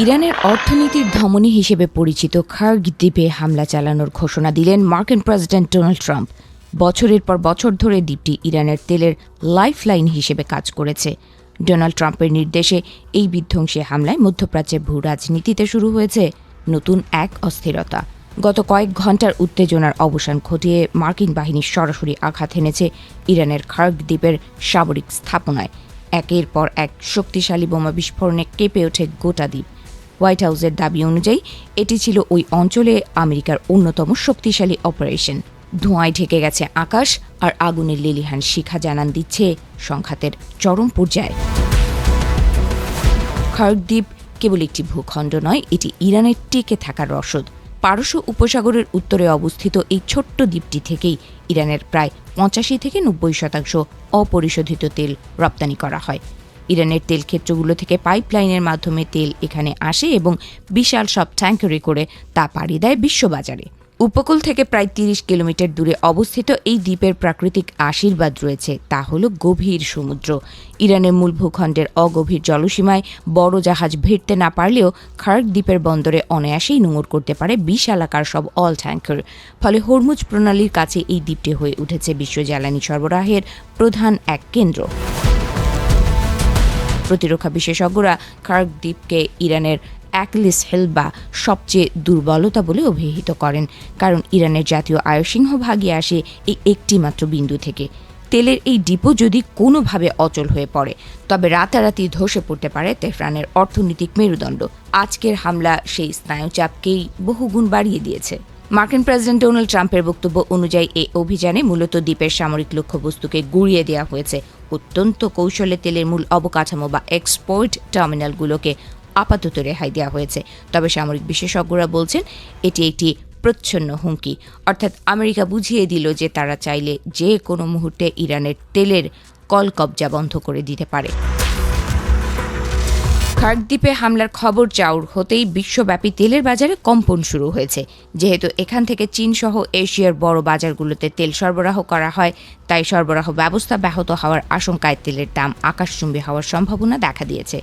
ইরানের অর্থনীতির ধমনী হিসেবে পরিচিত খার্গ দ্বীপে হামলা চালানোর ঘোষণা দিলেন মার্কিন প্রেসিডেন্ট ডোনাল্ড ট্রাম্প। বছরের পর বছর ধরে দ্বীপটি ইরানের তেলের লাইফলাইন হিসেবে কাজ করেছে। ডোনাল্ড ট্রাম্পের নির্দেশে এই বিধ্বংসী হামলায় মধ্যপ্রাচ্যের ভূ রাজনীতিতে শুরু হয়েছে নতুন এক অস্থিরতা। গত কয়েক ঘণ্টার উত্তেজনার অবসান ঘটিয়ে মার্কিন বাহিনী সরাসরি আঘাত হেনেছে ইরানের খার্গ দ্বীপের সামরিক স্থাপনায়। একের পর এক শক্তিশালী বোমা বিস্ফোরণে কেঁপে ওঠে গোটা দ্বীপ। হোয়াইট হাউসের দাবি অনুযায়ী এটি ছিল ওই অঞ্চলে আমেরিকার অন্যতম শক্তিশালী অপারেশন। ধোঁয়ায় ঢেকে গেছে আকাশ, আর আগুনের লেলিহান শিখা জানান দিচ্ছে সংঘাতের চরম পর্যায়ে। খার্গ দ্বীপ কেবল একটি ভূখণ্ড নয়, এটি ইরানের টিকে থাকার রসদ। পারস্য উপসাগরের উত্তরে অবস্থিত এই ছোট্ট দ্বীপটি থেকেই ইরানের প্রায় 85 থেকে 90% অপরিশোধিত তেল রপ্তানি করা হয়। ইরানের তেল ক্ষেত্রগুলো থেকে পাইপলাইনের মাধ্যমে তেল এখানে আসে এবং বিশাল সব ট্যাঙ্কারে করে তা পাড়ি দেয় বিশ্ববাজারে। উপকূল থেকে প্রায় 30 কিলোমিটার দূরে অবস্থিত এই দ্বীপের প্রাকৃতিক আশীর্বাদ রয়েছে, তা হল গভীর সমুদ্র। ইরানের মূল ভূখণ্ডের অগভীর জলসীমায় বড় জাহাজ ভিড়তে না পারলেও খার্গ দ্বীপের বন্দরে অনায়াসেই নোঙর করতে পারে বিশালাকার সব অল ট্যাঙ্কার। ফলে হরমুজ প্রণালীর কাছে এই দ্বীপটি হয়ে উঠেছে বিশ্ব জ্বালানি সরবরাহের প্রধান এক কেন্দ্র। প্রতিরক্ষা বিশেষজ্ঞরা খার্গ দ্বীপকে ইরানের অ্যাকিলিস হিল বা সবচেয়ে দুর্বলতা বলে অভিহিত করেন, কারণ ইরানের জাতীয় আয়সিংহভাগই আসে এই একটি মাত্র বিন্দু থেকে। তেলের এই ডিপো যদি কোনোভাবে অচল হয়ে পড়ে, তবে রাতারাতি ধসে পড়তে পারে তেহরানের অর্থনৈতিক মেরুদণ্ড। আজকের হামলা সেই স্নায়ুচাপকেই বহুগুণ বাড়িয়ে দিয়েছে। মার্কিন প্রেসিডেন্ট ডোনাল্ড ট্রাম্পের বক্তব্য অনুযায়ী এই অভিযানে মূলত দ্বীপের সামরিক লক্ষ্যবস্তুকে গুড়িয়ে দেওয়া হয়েছে। অত্যন্ত কৌশলে তেলের মূল অবকাঠামো বা এক্সপোর্ট টার্মিনালগুলোকে আপাতত রেহাই দেওয়া হয়েছে। তবে সামরিক বিশেষজ্ঞরা বলছেন এটি একটি প্রচ্ছন্ন হুমকি, অর্থাৎ আমেরিকা বুঝিয়ে দিল যে তারা চাইলে যে কোনো মুহূর্তে ইরানের তেলের কলকবজা বন্ধ করে দিতে পারে। খার্গ দ্বীপে হামলার খবর চাউর হতেই বিশ্বব্যাপী তেলের বাজারে কম্পন শুরু হয়েছে। যেহেতু এখান থেকে চীন সহ এশিয়ার বড় বাজারগুলোতে তেল সরবরাহ করা হয়, তাই সরবরাহ ব্যবস্থা ব্যাহত হওয়ার আশঙ্কায় তেলের দাম আকাশচুম্বী হওয়ার সম্ভাবনা দেখা দিয়েছে।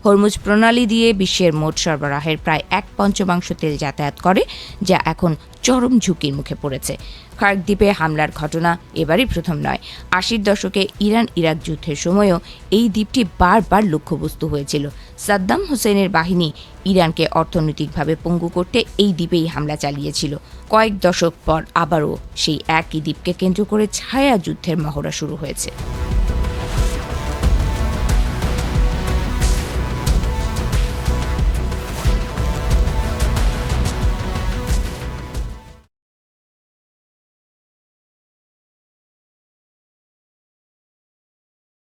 হরমুজ প্রণালী দিয়ে বিশ্বের মোট সরবরাহের প্রায় 1/5 তেল যাতায়াত করে, যা এখন চরম ঝুঁকির মুখে পড়েছে। খার্গ দ্বীপে হামলার ঘটনা এবারই প্রথম নয়। 80-র দশকে ইরান ইরাক যুদ্ধের সময়ও এই দ্বীপটি বারবার লক্ষ্যবস্তু হয়েছিল। সাদ্দাম হোসেনের বাহিনী ইরানকে অর্থনৈতিকভাবে পঙ্গু করতে এই দ্বীপেই হামলা চালিয়েছিল। কয়েক দশক পর আবারও সেই একই দ্বীপকে কেন্দ্র করে ছায়া যুদ্ধের মহড়া শুরু হয়েছে।